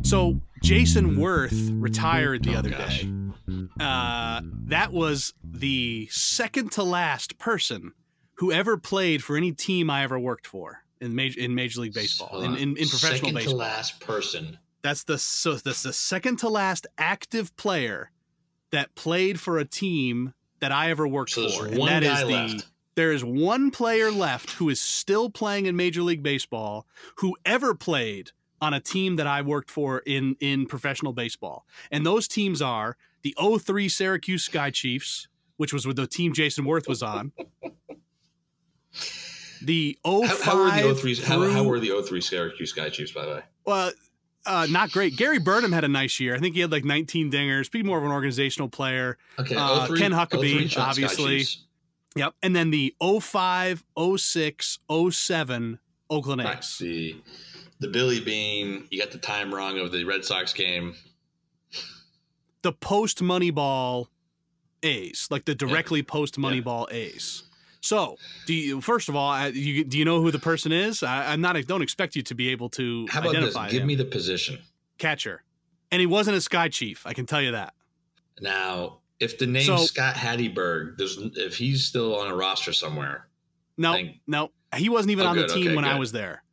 So Jason Worth retired the other day. That was the second to last person who ever played for any team I ever worked for in Major League Baseball, in professional baseball. Second to last person. That's the second to last active player that played for a team that I ever worked for. And that is left. There is one player left who is still playing in Major League Baseball who ever played on a team that I worked for in professional baseball. And those teams are the 03 Syracuse Sky Chiefs, which was with the team Jason Worth was on. The 05 how were the 03 Syracuse Sky Chiefs, by the way? Well, not great. Gary Burnham had a nice year. I think he had like 19 dingers. Be more of an organizational player. Okay, Ken Huckabee, obviously. Yep. And then the 05, 06, 07 Oakland A's. The Billy Bean, you got the time wrong of the Red Sox game. The post Moneyball A's, like the directly post Moneyball A's. So, first of all, do you know who the person is? I don't expect you to be able to How about identify this? Give him. me the position. Catcher. And he wasn't a Sky Chief, I can tell you that. Now, if the name Scott Hatteberg, if he's still on a roster somewhere. No, he wasn't even on the team when I was there.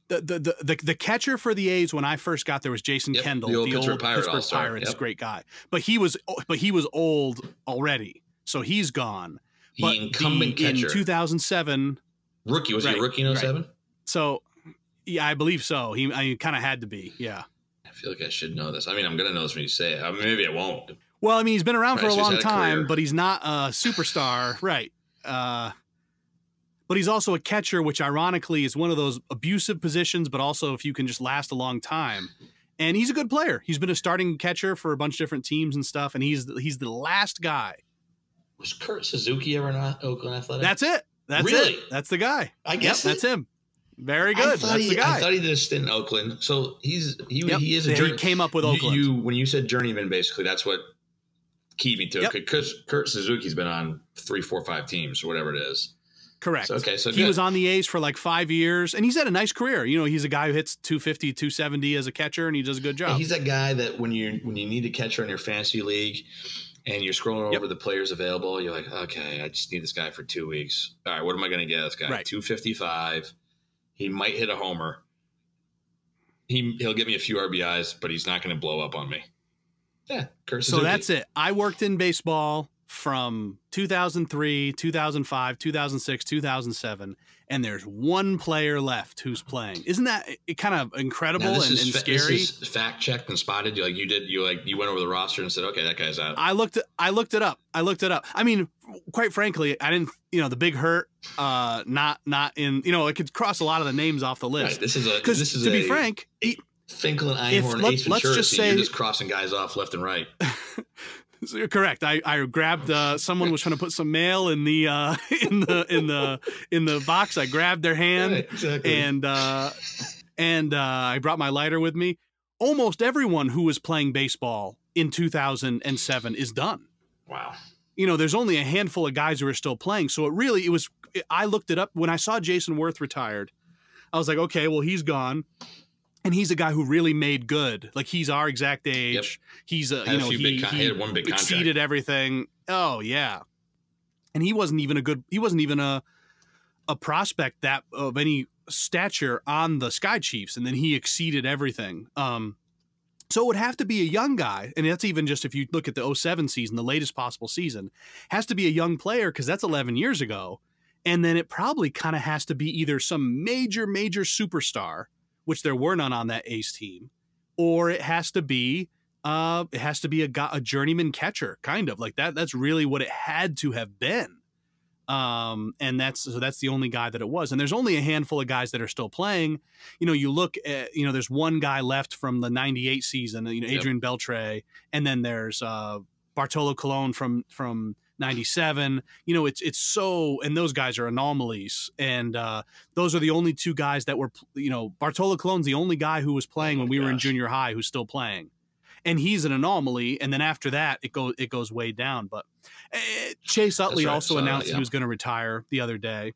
The catcher for the A's when I first got there was Jason Kendall, the old Pittsburgh Pirates, great guy. But he was old already, so he's gone. But incumbent catcher in 2007, rookie was he a rookie in 07? Right. So, yeah, I believe so. He kind of had to be, yeah. I feel like I should know this. I mean, I'm gonna know this when you say it. I mean, maybe I won't. Well, I mean, he's been around for a long time, but he's not a superstar, right? But he's also a catcher, which ironically is one of those abusive positions, but also if you can just last a long time. And he's a good player. He's been a starting catcher for a bunch of different teams and stuff, and he's the last guy. Was Kurt Suzuki ever in Oakland Athletics? That's it. That's really? it. That's the guy. I guess that's him. Very good. That's the guy. I thought he did a stint in Oakland. So he is a journeyman. He came up with Oakland. When you said journeyman, basically, that's what keyed me to it. Because Kurt Suzuki's been on 3, 4, 5 teams or whatever it is. Correct. So he was on the A's for like 5 years, and he's had a nice career. You know, he's a guy who hits 250, 270 as a catcher, and he does a good job. Yeah, he's that guy that when you need a catcher in your fantasy league and you're scrolling over the players available, you're like, okay, I just need this guy for 2 weeks. All right, what am I going to get this guy? Right. 255. He might hit a homer. He'll get me a few RBIs, but he's not going to blow up on me. Yeah, Kurt Suzuki. So that's it. I worked in baseball from 2003, 2005, 2006, 2007, and there's one player left who's playing. Isn't that kind of incredible and scary? This is fact checked and spotted. You went over the roster and said, okay, that guy's out. I looked it up. I mean, quite frankly, I didn't. The Big Hurt, not in. It could cross a lot of the names off the list. Right, this is to be frank, Finkel and Einhorn, Ace Ventura. You're just crossing guys off left and right. Correct. I grabbed someone was trying to put some mail in the in the box. I grabbed their hand, right, exactly. and I brought my lighter with me. Almost everyone who was playing baseball in 2007 is done. Wow. There's only a handful of guys who are still playing. So I looked it up when I saw Jason Worth retired. I was like, okay, well, he's gone. And he's a guy who really made good. Like, he's our exact age. Yep. He's he had one big contract. Exceeded everything. Oh yeah. And he wasn't even a prospect that of any stature on the Sky Chiefs, and then he exceeded everything. So it would have to be a young guy, and that's even just if you look at the 07 season, the latest possible season, has to be a young player because that's 11 years ago. And then it probably kind of has to be either some major superstar, which there were none on that Ace team, or it has to be a journeyman catcher, kind of like that. That's really what it had to have been. And that's the only guy that it was. And there's only a handful of guys that are still playing. You look at, there's one guy left from the 98 season, Adrian Beltre. And then there's Bartolo Colon from 97. It's so, and those guys are anomalies. And those are the only two guys that were, Bartolo Colon's the only guy who was playing when we were in junior high who's still playing. And he's an anomaly. And then after that, it goes way down. But Chase Utley also announced he was going to retire the other day.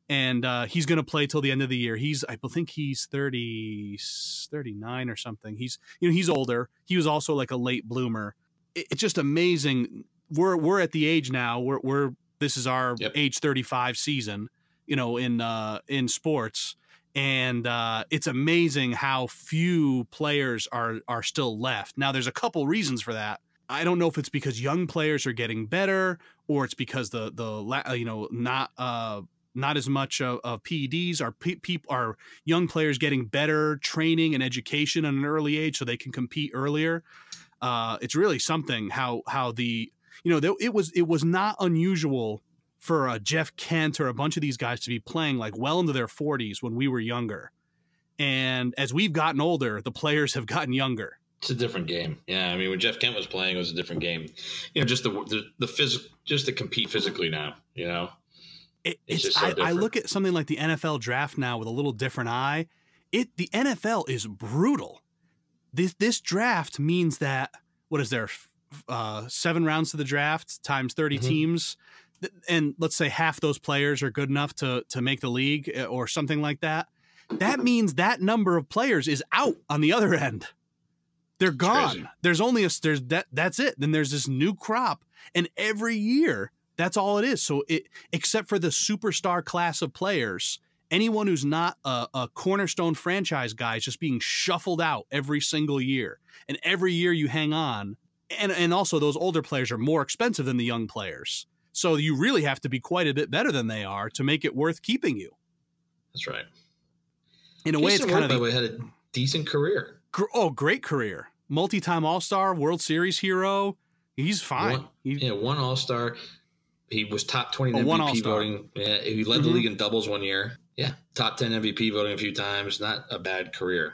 and he's going to play till the end of the year. I think he's 39 or something. He's older. He was also like a late bloomer. It's just amazing. We're at the age now where this is our age 35 season, in sports. And it's amazing how few players are still left. Now, there's a couple reasons for that. I don't know if it's because young players are getting better, or it's because not as much of PEDs are young players getting better training and education at an early age so they can compete earlier. It's really something how it was not unusual for Jeff Kent or a bunch of these guys to be playing like well into their 40s when we were younger. And as we've gotten older, the players have gotten younger. It's a different game. Yeah. I mean, when Jeff Kent was playing, it was a different game. Just just to compete physically now, It's just so I look at something like the NFL draft now with a little different eye. The NFL is brutal. This draft means that, what is there, 7 rounds to the draft times 30 teams, and let's say half those players are good enough to make the league or something like that. That means that number of players is out on the other end. They're gone. That's it. Then there's this new crop, and every year that's all it is. So except for the superstar class of players, anyone who's not a cornerstone franchise guy is just being shuffled out every single year. And every year you hang on. And also those older players are more expensive than the young players. So you really have to be quite a bit better than they are to make it worth keeping you. That's right. In a way, it's kind of the way had a decent career. Great career. Multi-time All-Star, World Series hero. He's fine. One All-Star. He was top 20 in MVP voting. Yeah, he led the league in doubles one year. Yeah, top 10 MVP voting a few times. Not a bad career.